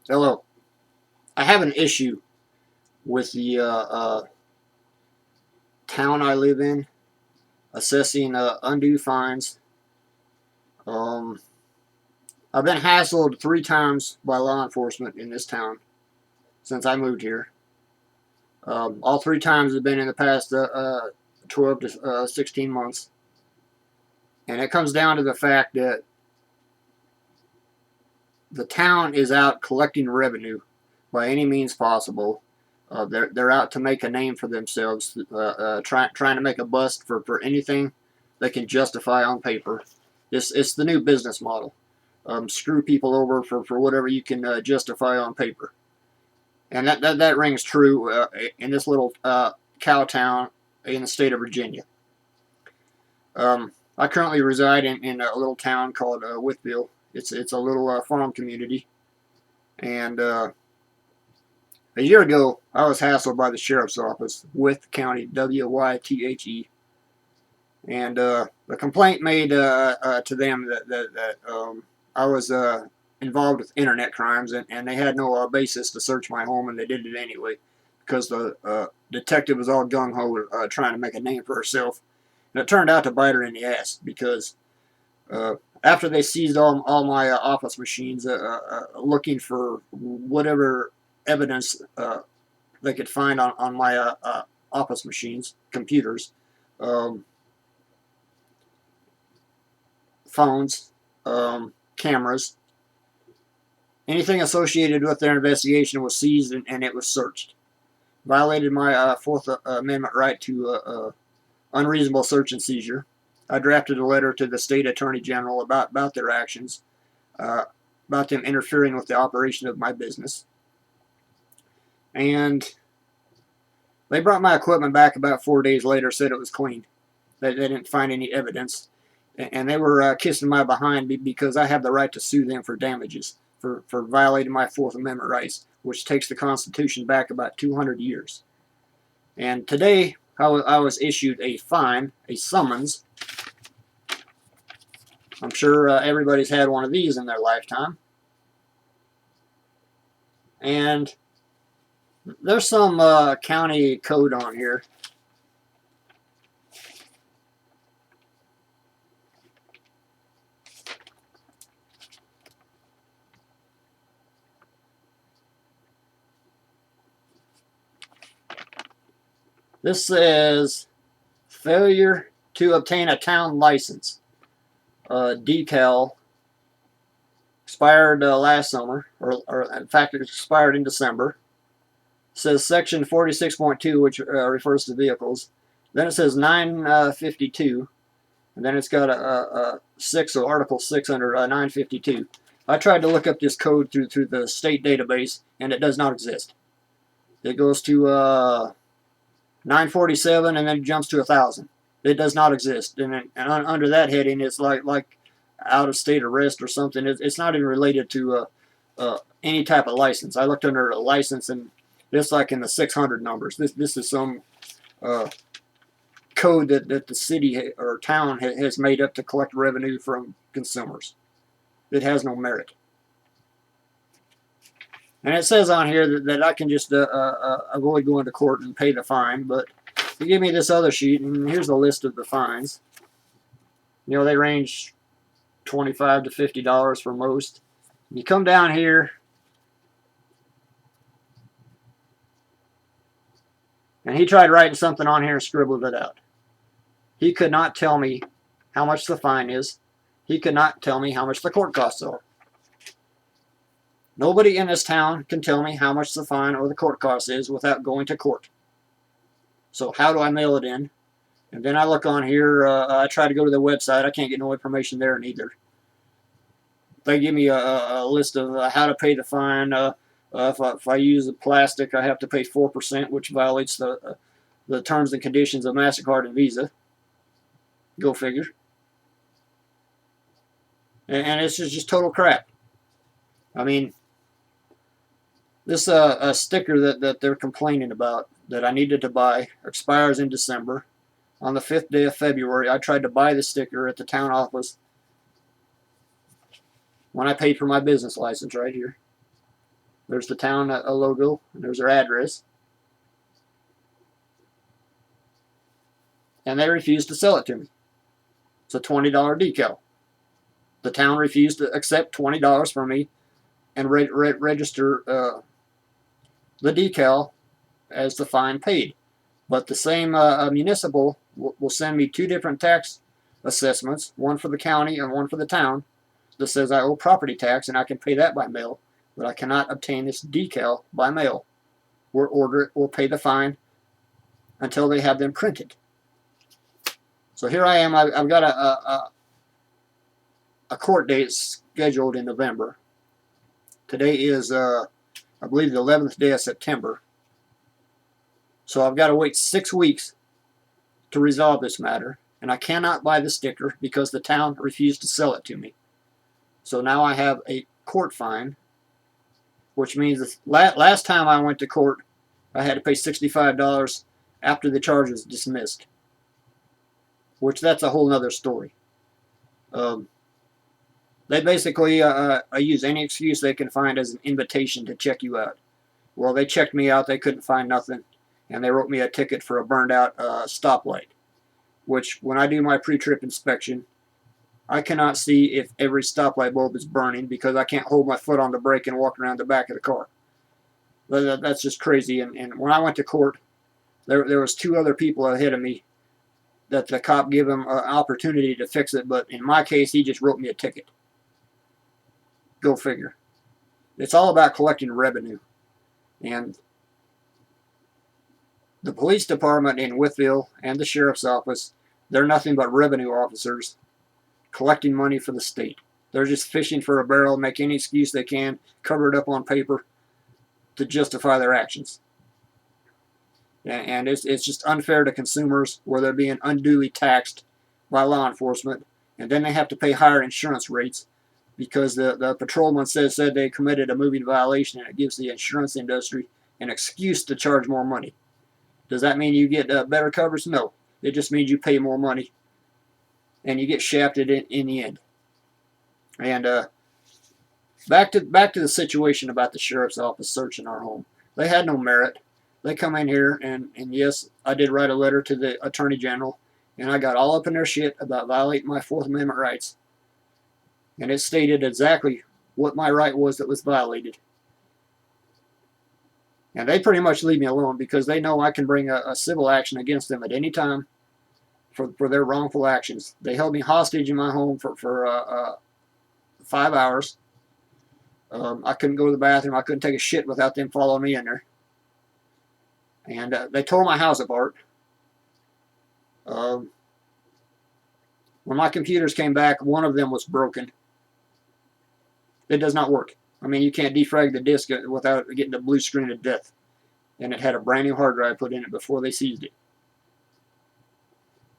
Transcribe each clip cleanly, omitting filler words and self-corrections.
Hello. I have an issue with the town I live in assessing undue fines. Um, I've been hassled 3 times by law enforcement in this town since I moved here. All 3 times have been in the past 12 to 16 months. And it comes down to the fact that the town is out collecting revenue by any means possible. They're out to make a name for themselves, trying to make a bust for anything they can justify on paper. It's the new business model. Screw people over for whatever you can justify on paper. And that rings true in this little cow town in the state of Virginia. I currently reside in a little town called Wytheville. It's a little farm community, and a year ago I was hassled by the sheriff's office, Wythe County, Wythe, and the complaint made to them that I was involved with internet crimes, and they had no basis to search my home, and they did it anyway because the detective was all gung ho trying to make a name for herself. And it turned out to bite her in the ass because after they seized all my office machines, looking for whatever evidence they could find on my office machines, computers, um, phones, cameras, anything associated with their investigation was seized and it was searched. Violated my Fourth Amendment right to unreasonable search and seizure. I drafted a letter to the state attorney general about their actions, about them interfering with the operation of my business. And they brought my equipment back about 4 days later, said it was clean. They didn't find any evidence. And they were kissing my behind because I have the right to sue them for damages for violating my Fourth Amendment rights, which takes the Constitution back about 200 years. And today I was issued a fine, a summons. I'm sure everybody's had one of these in their lifetime. And there's some county code on here. This says failure to obtain a town license. Decal expired last summer, or in fact it expired in December. It says section 46.2, which refers to vehicles. Then it says 952, and then it's got a 6, so Article 6 under 952. I tried to look up this code through the state database, and it does not exist. It goes to 947, and then jumps to 1,000. It does not exist, and under that heading, it's like out of state arrest or something. It's not even related to any type of license. I looked under a license, and it's like in the 600 numbers. This is some code that the city or town has made up to collect revenue from consumers. It has no merit. And it says on here that I can just avoid going to court and pay the fine, but they give me this other sheet, and here's a list of the fines. You know, they range $25 to $50 for most. You come down here, and he tried writing something on here and scribbled it out. He could not tell me how much the fine is. He could not tell me how much the court costs are. Nobody in this town can tell me how much the fine or the court cost is without going to court. So how do I mail it in? And then I look on here. I try to go to the website. I can't get no information there neither. They give me a list of how to pay the fine. If I use the plastic, I have to pay 4%, which violates the terms and conditions of MasterCard and Visa. Go figure. And it's just total crap. I mean, this sticker that they're complaining about that I needed to buy expires in December. On the 5th day of February, I tried to buy the sticker at the town office when I paid for my business license right here. There's the town logo, and there's their address. And they refused to sell it to me. It's a $20 decal. The town refused to accept $20 from me and register the decal as the fine paid. But the same municipal will send me 2 different tax assessments, one for the county and one for the town, that says I owe property tax and I can pay that by mail, but I cannot obtain this decal by mail or order it or pay the fine until they have them printed. So here I am. I've got a court date scheduled in November. Today is, I believe, the 11th day of September. So I've got to wait 6 weeks to resolve this matter, and I cannot buy the sticker because the town refused to sell it to me. So now I have a court fine, which means last time I went to court, I had to pay $65 after the charge was dismissed, which that's a whole nother story. They basically use any excuse they can find as an invitation to check you out. Well, they checked me out. They couldn't find nothing, and they wrote me a ticket for a burned out stoplight, which when I do my pre-trip inspection, I cannot see if every stoplight bulb is burning because I can't hold my foot on the brake and walk around the back of the car. That's just crazy. And when I went to court, there was 2 other people ahead of me that the cop gave him an opportunity to fix it, but in my case, he just wrote me a ticket. Go figure. It's all about collecting revenue. And the police department in Wytheville and the sheriff's office, they're nothing but revenue officers collecting money for the state. They're just fishing for a barrel, make any excuse they can, cover it up on paper to justify their actions. And it's just unfair to consumers where they're being unduly taxed by law enforcement, and then they have to pay higher insurance rates because the patrolman said they committed a moving violation, and it gives the insurance industry an excuse to charge more money. Does that mean you get better coverage? No. It just means you pay more money and you get shafted in the end. And back to the situation about the sheriff's office searching our home. They had no merit. They come in here, and yes, I did write a letter to the Attorney General, and I got all up in their shit about violating my 4th Amendment rights. And it stated exactly what my right was that was violated. And they pretty much leave me alone because they know I can bring a civil action against them at any time for their wrongful actions. They held me hostage in my home for 5 hours. I couldn't go to the bathroom. I couldn't take a shit without them following me in there. And they tore my house apart. When my computers came back, one of them was broken. It does not work. I mean, you can't defrag the disk without getting the blue screen of death. And it had a brand new hard drive put in it before they seized it.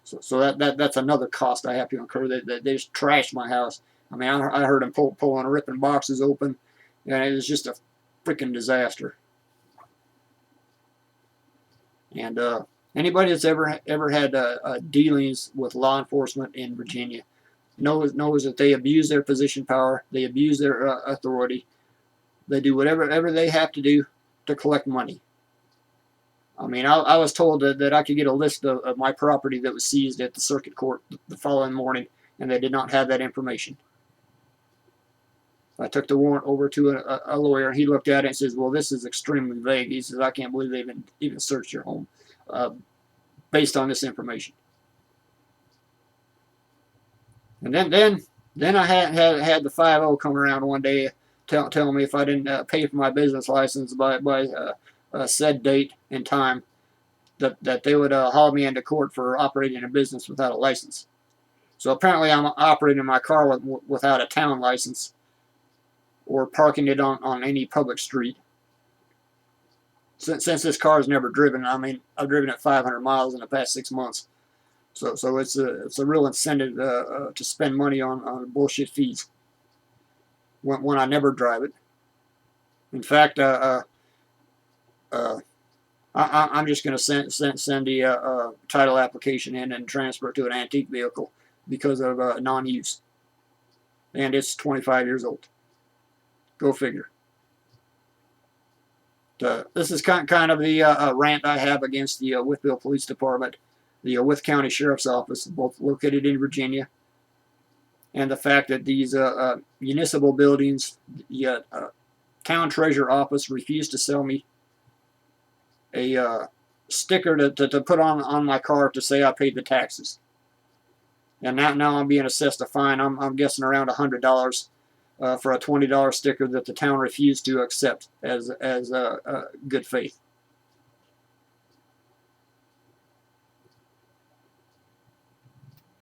So that's another cost I have to incur. They just trashed my house. I mean, I heard them pulling and ripping boxes open, and it was just a freaking disaster. And anybody that's ever had dealings with law enforcement in Virginia knows that they abuse their position power, they abuse their authority, they do whatever they have to do to collect money. I mean, I was told that I could get a list of my property that was seized at the circuit court the following morning, and they did not have that information. I took the warrant over to a lawyer, and he looked at it and says, well, this is extremely vague. He says, I can't believe they even searched your home based on this information. And then I had the 5-0 come around one day telling me if I didn't pay for my business license by said date and time, that they would haul me into court for operating a business without a license. So apparently I'm operating my car without a town license or parking it on any public street. Since this car is never driven, I mean, I've driven it 500 miles in the past 6 months. So it's a real incentive to spend money on bullshit fees when I never drive it. In fact, I'm just going to send the title application in and transfer it to an antique vehicle because of non-use. And it's 25 years old. Go figure. This is kind of the rant I have against the Wytheville Police Department, the Wythe County Sheriff's Office, both located in Virginia, and the fact that these municipal buildings, the town treasurer office, refused to sell me a sticker to put on my car to say I paid the taxes. And now I'm being assessed a fine. I'm guessing around $100 for a $20 sticker that the town refused to accept as good faith.